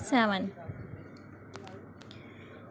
7।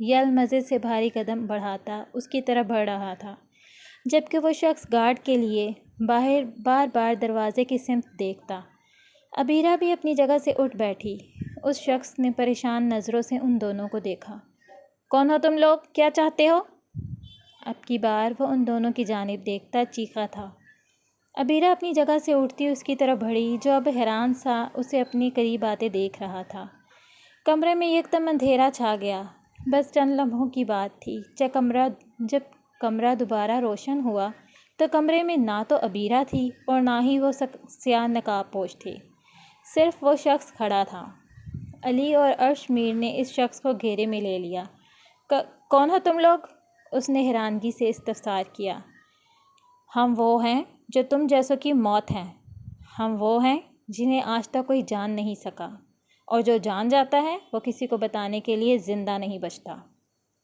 یل مزے سے بھاری قدم بڑھاتا اس کی طرف بڑھ رہا تھا، جبکہ وہ شخص گارڈ کے لیے باہر بار بار دروازے کی سمت دیکھتا۔ عبیرہ بھی اپنی جگہ سے اٹھ بیٹھی۔ اس شخص نے پریشان نظروں سے ان دونوں کو دیکھا۔ کون ہو تم لوگ؟ کیا چاہتے ہو؟ اب کی بار وہ ان دونوں کی جانب دیکھتا چیخا تھا۔ عبیرہ اپنی جگہ سے اٹھتی اس کی طرف بڑھی، جو اب حیران سا اسے اپنی قریب آتے دیکھ رہا تھا۔ کمرے میں یکدم اندھیرا چھا گیا۔ بس چند لمحوں کی بات تھی۔ جب کمرہ دوبارہ روشن ہوا تو کمرے میں نہ تو عبیرہ تھی اور نہ ہی وہ سیاہ نقاب پوش تھے، صرف وہ شخص کھڑا تھا۔ علی اور ارش میر نے اس شخص کو گھیرے میں لے لیا۔ کون ہو تم لوگ؟ اس نے حیرانگی سے استفسار کیا۔ ہم وہ ہیں جو تم جیسوں کی موت ہیں۔ ہم وہ ہیں جنہیں آج تک کوئی جان نہیں سکا، اور جو جان جاتا ہے وہ کسی کو بتانے کے لیے زندہ نہیں بچتا۔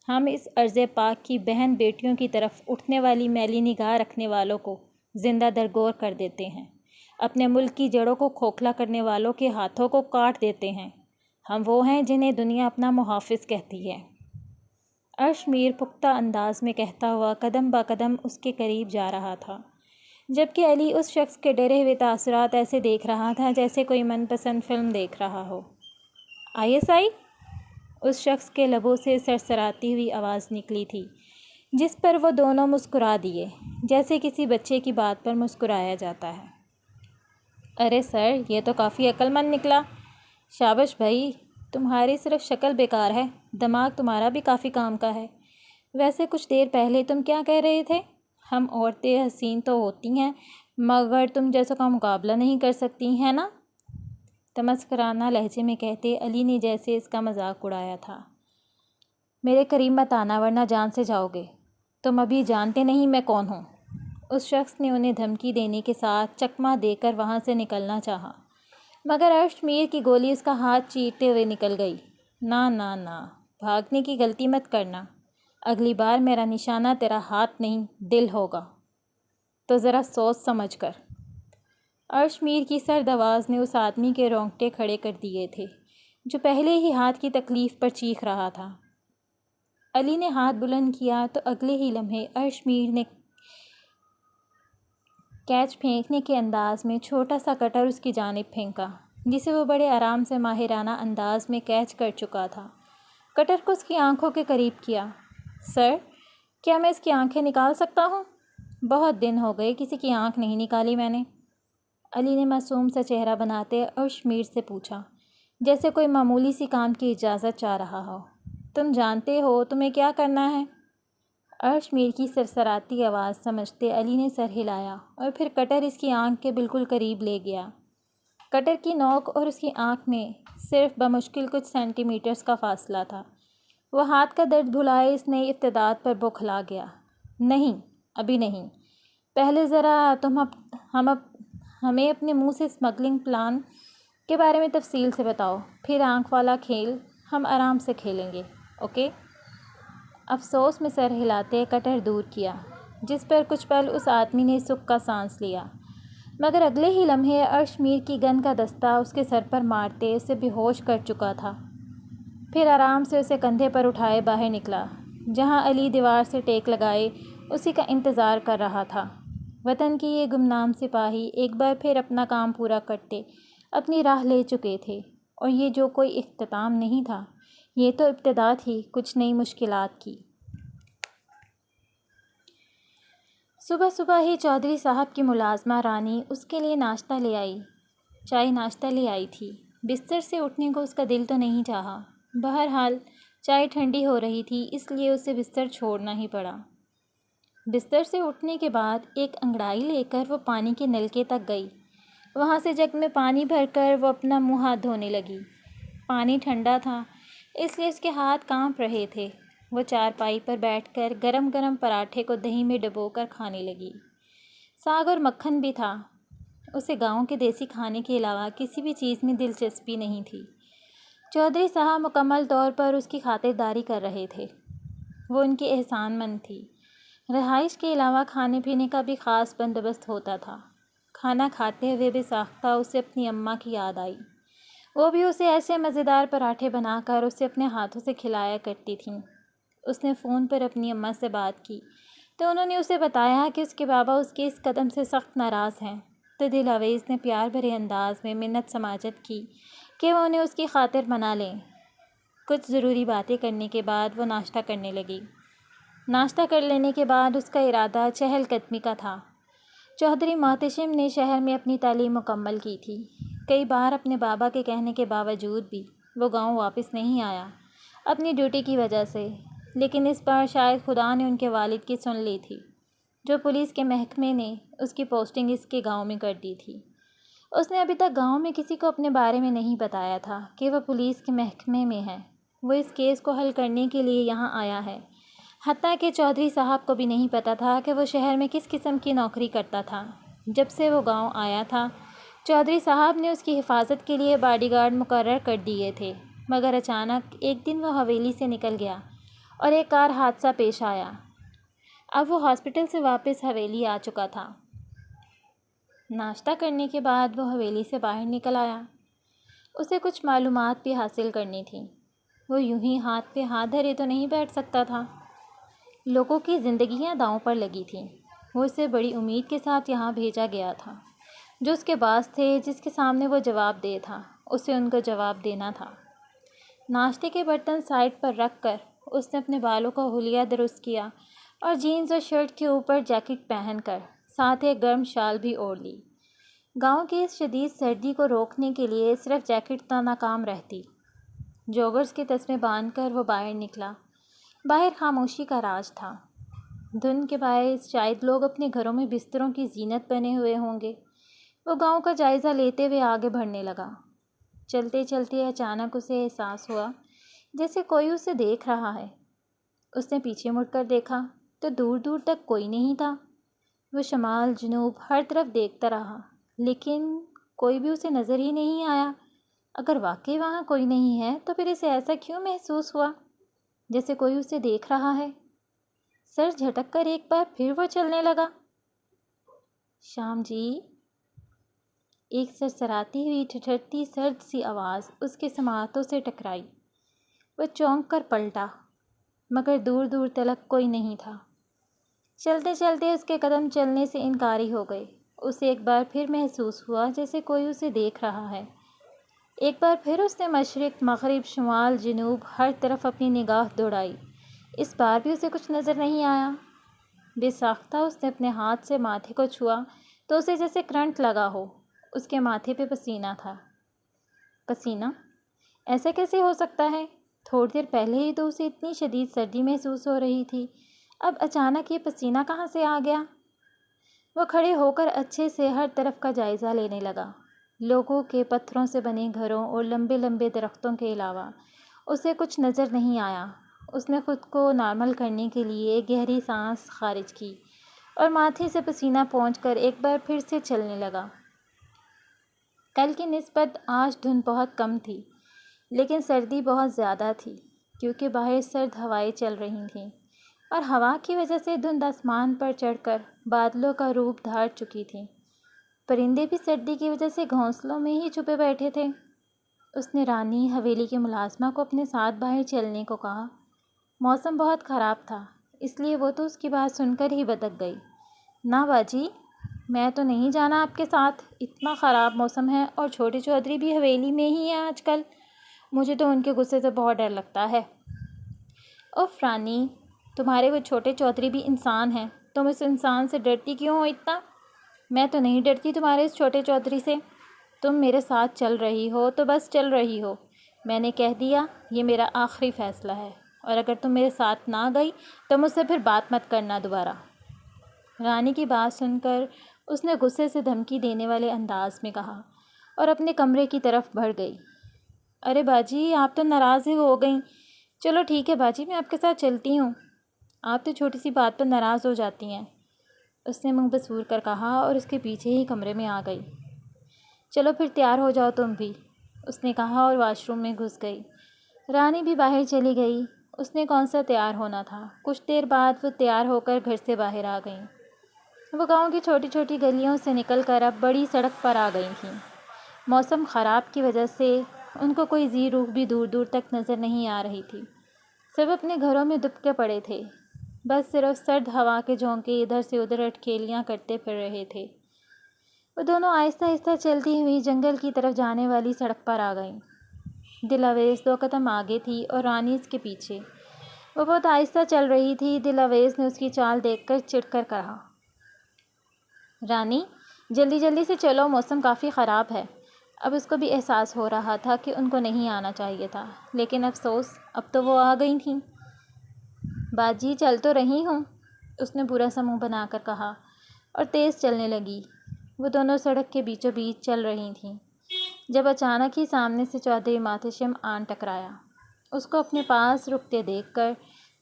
ہم اس ارض پاک کی بہن بیٹیوں کی طرف اٹھنے والی میلی نگاہ رکھنے والوں کو زندہ درگور کر دیتے ہیں، اپنے ملک کی جڑوں کو کھوکھلا کرنے والوں کے ہاتھوں کو کاٹ دیتے ہیں۔ ہم وہ ہیں جنہیں دنیا اپنا محافظ کہتی ہے۔ ارش میر پختہ انداز میں کہتا ہوا قدم با قدم اس کے قریب جا رہا تھا، جبکہ علی اس شخص کے ڈرے ہوئے تاثرات ایسے دیکھ رہا تھا جیسے کوئی من پسند فلم دیکھ رہا ہو۔ ISI؟ اس شخص کے لبوں سے سرسراتی ہوئی آواز نکلی تھی، جس پر وہ دونوں مسکرا دیے، جیسے کسی بچے کی بات پر مسکرایا جاتا ہے۔ ارے سر، یہ تو کافی عقل مند نکلا۔ شاباش بھائی، تمہاری صرف شکل بیکار ہے، دماغ تمہارا بھی کافی کام کا ہے۔ ویسے کچھ دیر پہلے تم کیا کہہ رہے تھے؟ ہم عورتیں حسین تو ہوتی ہیں مگر تم جیسوں کا مقابلہ نہیں کر سکتی ہیں نا؟ تمسکرانہ لہجے میں کہتے علی نے جیسے اس کا مذاق اڑایا تھا۔ میرے قریب مت آنا ورنہ جان سے جاؤ گے۔ تم ابھی جانتے نہیں میں کون ہوں۔ اس شخص نے انہیں دھمکی دینے کے ساتھ چکمہ دے کر وہاں سے نکلنا چاہا، مگر ارش میر کی گولی اس کا ہاتھ چیرتے ہوئے نکل گئی۔ نہ نہ نہ، بھاگنے کی غلطی مت کرنا۔ اگلی بار میرا نشانہ تیرا ہاتھ نہیں دل ہوگا، تو ذرا سوچ سمجھ کر۔ ارش میر کی سرد آواز نے اس آدمی کے رونگٹے کھڑے کر دیے تھے جو پہلے ہی ہاتھ کی تکلیف پر چیخ رہا تھا۔ علی نے ہاتھ بلند کیا تو اگلے ہی لمحے ارش میر نے کیچ پھینکنے کے انداز میں چھوٹا سا کٹر اس کی جانب پھینکا، جسے وہ بڑے آرام سے ماہرانہ انداز میں کیچ کر چکا تھا۔ کٹر کو اس کی آنکھوں کے قریب کیا۔ سر، کیا میں اس کی آنکھیں نکال سکتا ہوں؟ بہت دن ہو گئے کسی کی آنکھ نہیں نکالی میں نے۔ علی نے معصوم سا چہرہ بناتے ارش میر سے پوچھا، جیسے کوئی معمولی سی کام کی اجازت چاہ رہا ہو۔ تم جانتے ہو تمہیں کیا کرنا ہے؟ ارش میر کی سرسراتی آواز سمجھتے علی نے سر ہلایا اور پھر کٹر اس کی آنکھ کے بالکل قریب لے گیا۔ کٹر کی نوک اور اس کی آنکھ میں صرف بمشکل کچھ سینٹی میٹرز کا فاصلہ تھا۔ وہ ہاتھ کا درد بھلائے اس نئی ابتداء پر بوکھلا گیا۔ نہیں، ابھی نہیں۔ پہلے ذرا ہمیں اپنے منہ سے اسمگلنگ پلان کے بارے میں تفصیل سے بتاؤ، پھر آنکھ والا کھیل ہم آرام سے کھیلیں گے، اوکے؟ افسوس میں سر ہلاتے کٹر دور کیا، جس پر کچھ پل اس آدمی نے سکھ کا سانس لیا، مگر اگلے ہی لمحے ارش میر کی گن کا دستہ اس کے سر پر مارتے اسے بے ہوش کر چکا تھا۔ پھر آرام سے اسے کندھے پر اٹھائے باہر نکلا، جہاں علی دیوار سے ٹیک لگائے اسی کا انتظار کر رہا تھا۔ وطن کے یہ گمنام سپاہی ایک بار پھر اپنا کام پورا کرتے اپنی راہ لے چکے تھے، اور یہ جو کوئی اختتام نہیں تھا، یہ تو ابتدا تھی کچھ نئی مشکلات کی۔ صبح صبح ہی چودھری صاحب کی ملازمہ رانی اس کے لیے ناشتہ لے آئی۔ چائے ناشتہ لے آئی تھی، بستر سے اٹھنے کو اس کا دل تو نہیں چاہا۔ بہرحال چائے ٹھنڈی ہو رہی تھی، اس لیے اسے بستر چھوڑنا ہی پڑا۔ بستر سے اٹھنے کے بعد ایک انگڑائی لے کر وہ پانی کے نلکے تک گئی۔ وہاں سے جگ میں پانی بھر کر وہ اپنا منہ ہاتھ دھونے لگی۔ پانی ٹھنڈا تھا، اس لیے اس کے ہاتھ کانپ رہے تھے۔ وہ چارپائی پر بیٹھ کر گرم گرم پراٹھے کو دہی میں ڈبو کر کھانے لگی۔ ساگ اور مکھن بھی تھا۔ اسے گاؤں کے دیسی کھانے کے علاوہ کسی بھی چیز میں دلچسپی نہیں تھی۔ چودھری صاحب مکمل طور پر اس کی خاطرداری کر رہے تھے۔ وہ ان کی احسان مند تھی۔ رہائش کے علاوہ کھانے پینے کا بھی خاص بندوبست ہوتا تھا۔ کھانا کھاتے ہوئے بھی ساختہ اسے اپنی اماں کی یاد آئی۔ وہ بھی اسے ایسے مزیدار پراٹھے بنا کر اسے اپنے ہاتھوں سے کھلایا کرتی تھیں اس نے فون پر اپنی اماں سے بات کی تو انہوں نے اسے بتایا کہ اس کے بابا اس کے اس قدم سے سخت ناراض ہیں، تو دل اویس نے پیار بھرے انداز میں منت سماجت کی کہ وہ انہیں اس کی خاطر منا لیں۔ کچھ ضروری باتیں کرنے کے بعد وہ ناشتہ کرنے لگی۔ ناشتہ کر لینے کے بعد اس کا ارادہ چہل قدمی کا تھا۔ چودھری محتشم نے شہر میں اپنی تعلیم مکمل کی تھی۔ کئی بار اپنے بابا کے کہنے کے باوجود بھی وہ گاؤں واپس نہیں آیا اپنی ڈیوٹی کی وجہ سے، لیکن اس بار شاید خدا نے ان کے والد کی سن لی تھی، جو پولیس کے محکمے نے اس کی پوسٹنگ اس کے گاؤں میں کر دی تھی۔ اس نے ابھی تک گاؤں میں کسی کو اپنے بارے میں نہیں بتایا تھا کہ وہ پولیس کے محکمے میں ہے، وہ اس کیس کو حل کرنے کے لیے یہاں آیا ہے۔ حتیٰ کہ چودھری صاحب کو بھی نہیں پتہ تھا کہ وہ شہر میں کس قسم کی نوکری کرتا تھا۔ جب سے وہ گاؤں آیا تھا، چودھری صاحب نے اس کی حفاظت کے لیے باڈی گارڈ مقرر کر دیے تھے، مگر اچانک ایک دن وہ حویلی سے نکل گیا اور ایک کار حادثہ پیش آیا۔ اب وہ ہاسپٹل سے واپس حویلی آ چکا تھا۔ ناشتہ کرنے کے بعد وہ حویلی سے باہر نکل آیا۔ اسے کچھ معلومات بھی حاصل کرنی تھیں۔ وہ یوں ہی ہاتھ پہ ہاتھ دھرے تو نہیں بیٹھ سکتا تھا۔ لوگوں کی زندگیاں داؤں پر لگی تھیں۔ وہ اسے بڑی امید کے ساتھ یہاں بھیجا گیا تھا۔ جو اس کے باس تھے، جس کے سامنے وہ جواب دہ تھا، اسے ان کو جواب دینا تھا۔ ناشتے کے برتن سائڈ پر رکھ کر اس نے اپنے بالوں کا حلیہ درست کیا اور جینز اور شرٹ کے اوپر جیکٹ پہن کر ساتھ ایک گرم شال بھی اوڑھ لی۔ گاؤں کی اس شدید سردی کو روکنے کے لیے صرف جیکٹ تو ناکام رہتی۔ جوگرز کے تسمے باندھ کر وہ باہر نکلا۔ باہر خاموشی کا راج تھا۔ دھند کے باعث شاید لوگ اپنے گھروں میں بستروں کی زینت بنے ہوئے ہوں گے۔ وہ گاؤں کا جائزہ لیتے ہوئے آگے بڑھنے لگا۔ چلتے چلتے اچانک اسے احساس ہوا جیسے کوئی اسے دیکھ رہا ہے۔ اس نے پیچھے مڑ کر دیکھا تو دور دور تک کوئی نہیں تھا۔ وہ شمال جنوب ہر طرف دیکھتا رہا، لیکن کوئی بھی اسے نظر ہی نہیں آیا۔ اگر واقعی وہاں کوئی نہیں ہے تو پھر اسے ایسا کیوں محسوس ہوا جیسے کوئی اسے دیکھ رہا ہے؟ سر جھٹک کر ایک بار پھر وہ چلنے لگا۔ شام جی، ایک سرسراتی ہوئی ٹھٹھرتی سرد سی آواز اس کے سماعتوں سے ٹکرائی۔ وہ چونک کر پلٹا، مگر دور دور تلک کوئی نہیں تھا۔ چلتے چلتے اس کے قدم چلنے سے انکاری ہو گئے۔ اسے ایک بار پھر محسوس ہوا جیسے کوئی اسے دیکھ رہا ہے۔ ایک بار پھر اس نے مشرق، مغرب، شمال، جنوب ہر طرف اپنی نگاہ دوڑائی۔ اس بار بھی اسے کچھ نظر نہیں آیا۔ بے ساختہ اس نے اپنے ہاتھ سے ماتھے کو چھوا تو اسے جیسے کرنٹ لگا ہو۔ اس کے ماتھے پہ پسینہ تھا۔ پسینہ؟ ایسا کیسے ہو سکتا ہے؟ تھوڑی دیر پہلے ہی تو اسے اتنی شدید سردی محسوس ہو رہی تھی، اب اچانک یہ پسینہ کہاں سے آ گیا؟ وہ کھڑے ہو کر اچھے سے ہر طرف کا جائزہ لینے لگا۔ لوگوں کے پتھروں سے بنے گھروں اور لمبے لمبے درختوں کے علاوہ اسے کچھ نظر نہیں آیا۔ اس نے خود کو نارمل کرنے کے لیے گہری سانس خارج کی اور ماتھے سے پسینہ پونچھ کر ایک بار پھر سے چلنے لگا۔ کل کی نسبت آج دھند بہت کم تھی، لیکن سردی بہت زیادہ تھی، کیونکہ باہر سرد ہوائیں چل رہی تھیں اور ہوا کی وجہ سے دھند آسمان پر چڑھ کر بادلوں کا روپ دھار چکی تھی۔ پرندے بھی سردی کی وجہ سے گھونسلوں میں ہی چھپے بیٹھے تھے۔ اس نے رانی حویلی کے ملازمہ کو اپنے ساتھ باہر چلنے کو کہا۔ موسم بہت خراب تھا، اس لیے وہ تو اس کی بات سن کر ہی بدک گئی۔ نہ باجی، میں تو نہیں جانا آپ کے ساتھ، اتنا خراب موسم ہے اور چھوٹے چودھری بھی حویلی میں ہی ہیں آج کل، مجھے تو ان کے غصے سے بہت ڈر لگتا ہے۔ اف رانی، تمہارے وہ چھوٹے چودھری بھی انسان ہیں، تم اس انسان سے ڈرتی کیوں ہو اتنا؟ میں تو نہیں ڈرتی تمہارے اس چھوٹے چودھری سے۔ تم میرے ساتھ چل رہی ہو تو بس چل رہی ہو، میں نے کہہ دیا یہ میرا آخری فیصلہ ہے، اور اگر تم میرے ساتھ نہ گئی تو مجھ سے پھر بات مت کرنا دوبارہ۔ رانی کی بات سن کر اس نے غصے سے دھمکی دینے والے انداز میں کہا اور اپنے کمرے کی طرف بڑھ گئی۔ ارے باجی، آپ تو ناراض ہی ہو گئیں۔ چلو ٹھیک ہے باجی، میں آپ کے ساتھ چلتی ہوں، آپ تو چھوٹی سی بات پر ناراض ہو جاتی ہیں، اس نے منہ بسور کر کہا اور اس کے پیچھے ہی کمرے میں آ گئی۔ چلو پھر تیار ہو جاؤ تم بھی، اس نے کہا اور واش روم میں گھس گئی۔ رانی بھی باہر چلی گئی۔ اس نے کون سا تیار ہونا تھا، کچھ دیر بعد وہ تیار ہو کر گھر سے باہر آ گئیں۔ وہ گاؤں کی چھوٹی چھوٹی گلیوں سے نکل کر اب بڑی سڑک پر آ گئی تھیں۔ موسم خراب کی وجہ سے ان کو کوئی زی روح بھی دور دور تک نظر نہیں آ رہی تھی۔ سب اپنے گھروں میں دبکے پڑے تھے، بس صرف سرد ہوا کے جھونکے ادھر سے ادھر اٹکھیلیاں کرتے پھر رہے تھے۔ وہ دونوں آہستہ آہستہ چلتی ہوئی جنگل کی طرف جانے والی سڑک پر آ گئیں۔ دلاویز 2 قدم آگے تھی اور رانی اس کے پیچھے۔ وہ بہت آہستہ چل رہی تھی۔ دلاویز نے اس کی چال دیکھ کر چڑھ کر کہا، رانی جلدی جلدی سے چلو، موسم کافی خراب ہے۔ اب اس کو بھی احساس ہو رہا تھا کہ ان کو نہیں آنا چاہیے تھا، لیکن افسوس اب تو وہ آ گئی تھیں۔ باجی چل تو رہی ہوں، اس نے برا سا منہ بنا کر کہا اور تیز چلنے لگی۔ وہ دونوں سڑک کے بیچوں بیچ چل رہی تھیں جب اچانک ہی سامنے سے چودھری ماتھیشم آن ٹکرایا۔ اس کو اپنے پاس رکتے دیکھ کر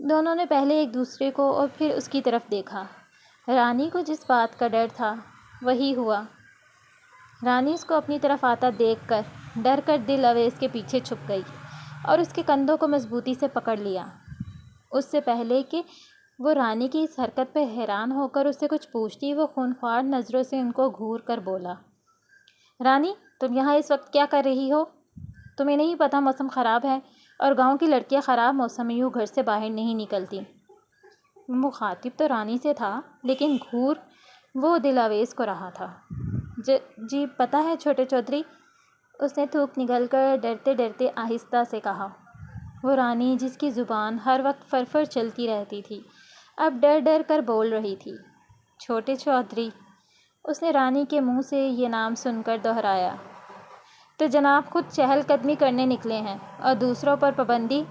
دونوں نے پہلے ایک دوسرے کو اور پھر اس کی طرف دیکھا۔ رانی کو جس بات کا ڈر تھا وہی ہوا۔ رانی اس کو اپنی طرف آتا دیکھ کر ڈر کر دلاویز کے پیچھے چھپ گئی اور اس کے کندھوں کو مضبوطی سے پکڑ لیا۔ اس سے پہلے کہ وہ رانی کی اس حرکت پر حیران ہو کر اس سے کچھ پوچھتی، وہ خونخوار نظروں سے ان کو گھور کر بولا، رانی تم یہاں اس وقت کیا کر رہی ہو؟ تمہیں نہیں پتہ موسم خراب ہے اور گاؤں کی لڑکیاں خراب موسم میں یوں گھر سے باہر نہیں نکلتی۔ مخاطب تو رانی سے تھا، لیکن گھور وہ دلاویز کو رہا تھا۔ جی پتہ ہے چھوٹے چودھری، اس نے تھوک نگل کر ڈرتے ڈرتے آہستہ سے کہا۔ وہ رانی جس کی زبان ہر وقت فرفر چلتی رہتی تھی، اب ڈر ڈر کر بول رہی تھی، چھوٹے چودھری۔ اس نے رانی کے منہ سے یہ نام سن کر دہرایا، تو جناب خود چہل قدمی کرنے نکلے ہیں اور دوسروں پر پابندی؟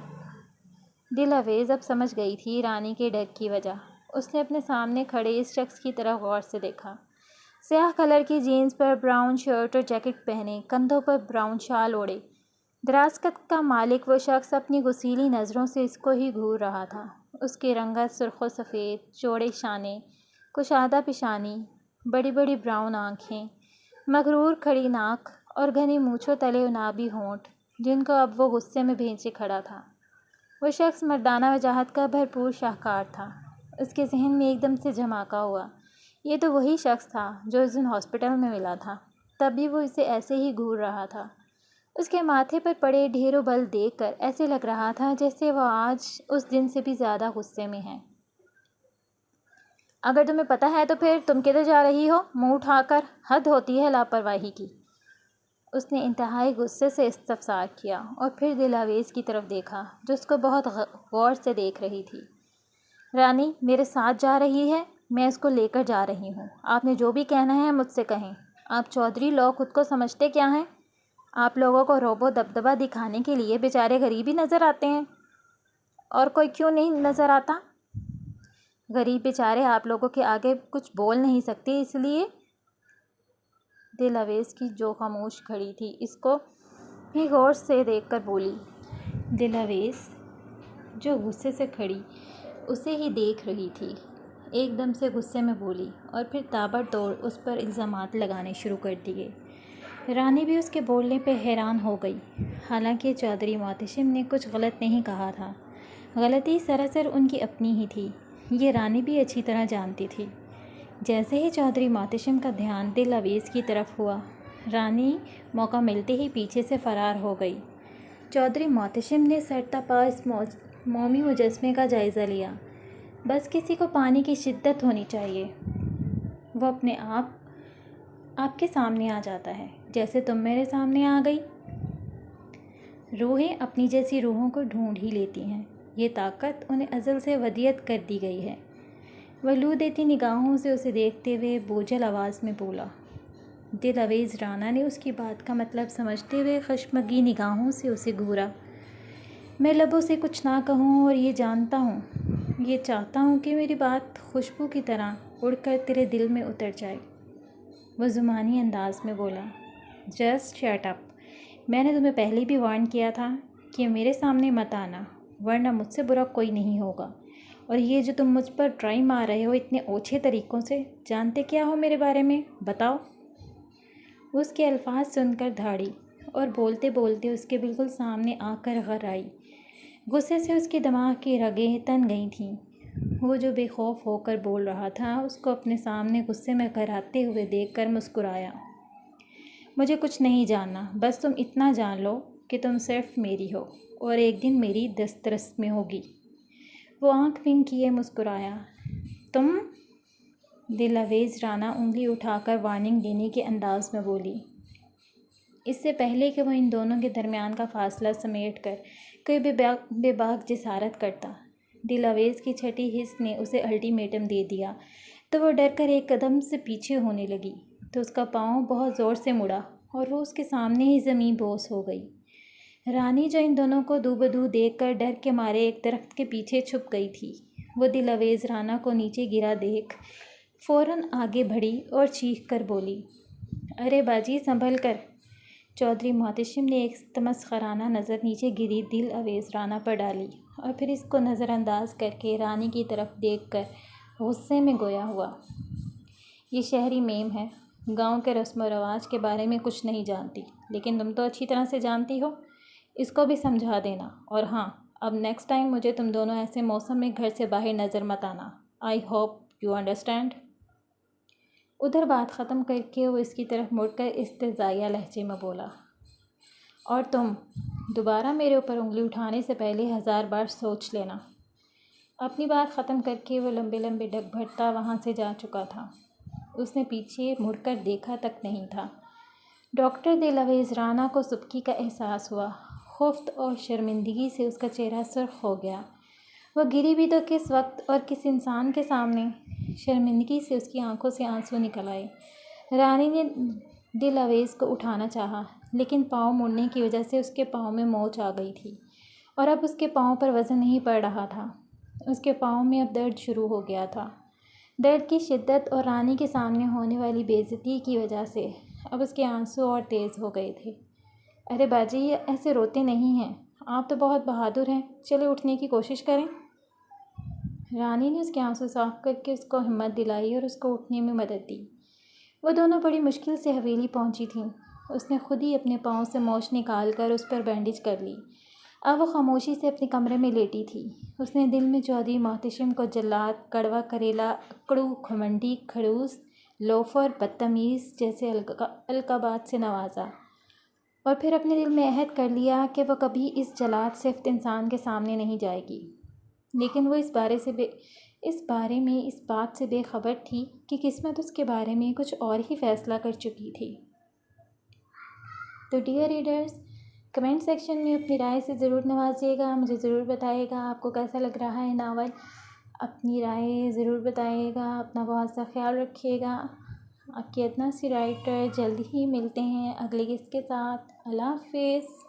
دلاویز اب سمجھ گئی تھی رانی کے ڈر کی وجہ۔ اس نے اپنے سامنے کھڑے اس شخص کی طرف غور سے دیکھا۔ سیاہ کلر کی جینس پر براؤن شرٹ اور جیکٹ پہنے، کندھوں پر براؤن شال اوڑھے، دراز قد کا مالک وہ شخص اپنی غصیلی نظروں سے اس کو ہی گھور رہا تھا۔ اس کی رنگت سرخ و سفید، چوڑے شانے، کشادہ پیشانی، بڑی بڑی براؤن آنکھیں، مغرور کھڑی ناک اور گھنی مونچھوں تلے عنابی ہونٹ جن کو اب وہ غصے میں بھینچے کھڑا تھا۔ وہ شخص مردانہ وجاہت کا بھرپور شاہکار تھا۔ اس کے ذہن میں ایک دم سے جھماکہ ہوا، یہ تو وہی شخص تھا جو اس دن ہاسپٹل میں ملا تھا، تب بھی وہ اسے ایسے ہی گھور رہا تھا۔ اس کے ماتھے پر پڑے ڈھیر و بل دیکھ کر ایسے لگ رہا تھا جیسے وہ آج اس دن سے بھی زیادہ غصے میں ہے۔ اگر تمہیں پتہ ہے تو پھر تم کدھر جا رہی ہو منہ اٹھا کر؟ حد ہوتی ہے لاپرواہی کی۔ اس نے انتہائی غصے سے استفسار کیا اور پھر دلاویز کی طرف دیکھا جو اس کو بہت غور سے دیکھ رہی تھی۔ رانی میرے ساتھ جا رہی ہے، میں اس کو لے کر جا رہی ہوں۔ آپ نے جو بھی کہنا ہے مجھ سے کہیں۔ آپ چودھری لوگ خود کو سمجھتے کیا ہیں؟ آپ لوگوں کو رعب و دبدبہ دکھانے کے لیے بیچارے غریب ہی نظر آتے ہیں، اور کوئی کیوں نہیں نظر آتا؟ غریب بیچارے آپ لوگوں کے آگے کچھ بول نہیں سکتے، اس لیے۔ دلاویز کی جو خاموش کھڑی تھی اس کو ہی غور سے دیکھ کر بولی۔ دلاویز جو غصے سے کھڑی اسے ہی دیکھ رہی تھی، ایک دم سے غصے میں بولی اور پھر تابڑتوڑ اس پر الزامات لگانے شروع کر دیے۔ رانی بھی اس کے بولنے پہ حیران ہو گئی۔ حالانکہ چودھری ماتھیشم نے کچھ غلط نہیں کہا تھا، غلطی سراسر ان کی اپنی ہی تھی، یہ رانی بھی اچھی طرح جانتی تھی۔ جیسے ہی چودھری ماتھیشم کا دھیان دلاویز کی طرف ہوا، رانی موقع ملتے ہی پیچھے سے فرار ہو گئی۔ چودھری ماتھیشم نے سرتاپا اس مومی مجسمے کا جائزہ لیا۔ بس کسی کو پانی کی شدت ہونی چاہیے، وہ اپنے آپ کے سامنے آ جاتا ہے، جیسے تم میرے سامنے آ گئی۔ روحیں اپنی جیسی روحوں کو ڈھونڈ ہی لیتی ہیں، یہ طاقت انہیں ازل سے ودیعت کر دی گئی ہے۔ وہ لو دیتی نگاہوں سے اسے دیکھتے ہوئے بوجھل آواز میں بولا۔ دلاویز رانا نے اس کی بات کا مطلب سمجھتے ہوئے خشمگی نگاہوں سے اسے گھورا۔ میں لبوں سے کچھ نہ کہوں اور یہ چاہتا ہوں کہ میری بات خوشبو کی طرح اڑ کر تیرے دل میں اتر جائے، وہ زمانی انداز میں بولا۔ جسٹ شٹ اپ، میں نے تمہیں پہلے بھی وارن کیا تھا کہ میرے سامنے مت آنا، ورنہ مجھ سے برا کوئی نہیں ہوگا، اور یہ جو تم مجھ پر ٹرائی مار رہے ہو اتنے اوچھے طریقوں سے، جانتے کیا ہو میرے بارے میں؟ بتاؤ۔ اس کے الفاظ سن کر دھاڑی اور بولتے بولتے اس کے بالکل سامنے آ کر غر آئی۔ غصے سے اس کے دماغ کی رگیں تن گئی تھیں۔ وہ جو بے خوف ہو کر بول رہا تھا اس کو اپنے سامنے غصے میں کراتے ہوئے دیکھ کر مسکرایا۔ مجھے کچھ نہیں جاننا، بس تم اتنا جان لو کہ تم صرف میری ہو۔ اور ایک دن میری دسترس میں ہوگی۔ وہ آنکھ بند کیے مسکرایا۔ تم؟ دلاویز رانا انگلی اٹھا کر وارننگ دینے کے انداز میں بولی۔ اس سے پہلے کہ وہ ان دونوں کے درمیان کا فاصلہ سمیٹ کر کوئی بے باک جسارت کرتا، دلاویز کی چھٹی حس نے اسے الٹیمیٹم دے دیا تو وہ ڈر کر ایک قدم سے پیچھے ہونے لگی تو اس کا پاؤں بہت زور سے مڑا اور وہ اس کے سامنے ہی زمین بوس ہو گئی۔ رانی جو ان دونوں کو دو بدو دیکھ کر ڈر کے مارے ایک درخت کے پیچھے چھپ گئی تھی، وہ دلاویز رانا کو نیچے گرا دیکھ فوراً آگے بڑھی اور چیخ کر بولی، ارے باجی سنبھل کر۔ چودھری محتشم نے ایک تمسخرانہ نظر نیچے گری دلاویز رانا پر ڈالی اور پھر اس کو نظر انداز کر کے رانی کی طرف دیکھ کر غصے میں گویا ہوا، یہ شہری میم ہے، گاؤں کے رسم و رواج کے بارے میں کچھ نہیں جانتی، لیکن تم تو اچھی طرح سے جانتی ہو، اس کو بھی سمجھا دینا، اور ہاں اب نیکسٹ ٹائم مجھے تم دونوں ایسے موسم میں گھر سے باہر نظر مت آنا۔ I hope you understand. ادھر بات ختم کر کے وہ اس کی طرف مڑ کر استہزائیہ لہجے میں بولا، اور تم دوبارہ میرے اوپر انگلی اٹھانے سے پہلے 1000 بار سوچ لینا۔ اپنی بات ختم کر کے وہ لمبے لمبے ڈگ بھرتا وہاں سے جا چکا تھا، اس نے پیچھے مڑ کر دیکھا تک نہیں تھا۔ ڈاکٹر دلاویز رانا کو سبکی کا احساس ہوا، خفت اور شرمندگی سے اس کا چہرہ سرخ ہو گیا۔ وہ گری بھی تو کس وقت اور کس انسان کے سامنے؟ شرمندگی سے اس کی آنکھوں سے آنسو نکل آئے۔ رانی نے دلاویز کو اٹھانا چاہا، لیکن پاؤں مڑنے کی وجہ سے اس کے پاؤں میں موچ آ گئی تھی اور اب اس کے پاؤں پر وزن نہیں پڑ رہا تھا، اس کے پاؤں میں اب درد شروع ہو گیا تھا۔ درد کی شدت اور رانی کے سامنے ہونے والی بے عزتی کی وجہ سے اب اس کے آنسو اور تیز ہو گئے تھے۔ ارے باجی ایسے روتے نہیں ہیں، آپ تو بہت بہادر ہیں، چلے اٹھنے کی کوشش کریں۔ رانی نے اس کے آنسو صاف کر کے اس کو ہمت دلائی اور اس کو اٹھنے میں مدد دی۔ وہ دونوں بڑی مشکل سے حویلی پہنچی تھیں۔ اس نے خود ہی اپنے پاؤں سے موچ نکال کر اس پر بینڈیج کر لی۔ اب وہ خاموشی سے اپنے کمرے میں لیٹی تھی۔ اس نے دل میں چودھری محتشم کو جلاد، کڑوا کریلا، اکڑو، گھمنڈی، کھڑوس، لوفر، بدتمیز جیسے القابات سے نوازا اور پھر اپنے دل میں عہد کر لیا کہ وہ کبھی اس جلاد صفت انسان کے سامنے نہیں جائے گی۔ لیکن وہ اس بارے میں اس بات سے بے خبر تھی کہ قسمت اس کے بارے میں کچھ اور ہی فیصلہ کر چکی تھی۔ تو ڈیئر ریڈرز، کمنٹ سیکشن میں اپنی رائے سے ضرور نوازیے گا، مجھے ضرور بتائیے گا آپ کو کیسا لگ رہا ہے ناول، اپنی رائے ضرور بتائیے گا، اپنا بہت سا خیال رکھیے گا۔ آپ کی ادنا سی رائٹر، جلد ہی ملتے ہیں اگلے قسط کے ساتھ۔ اللہ حافظ۔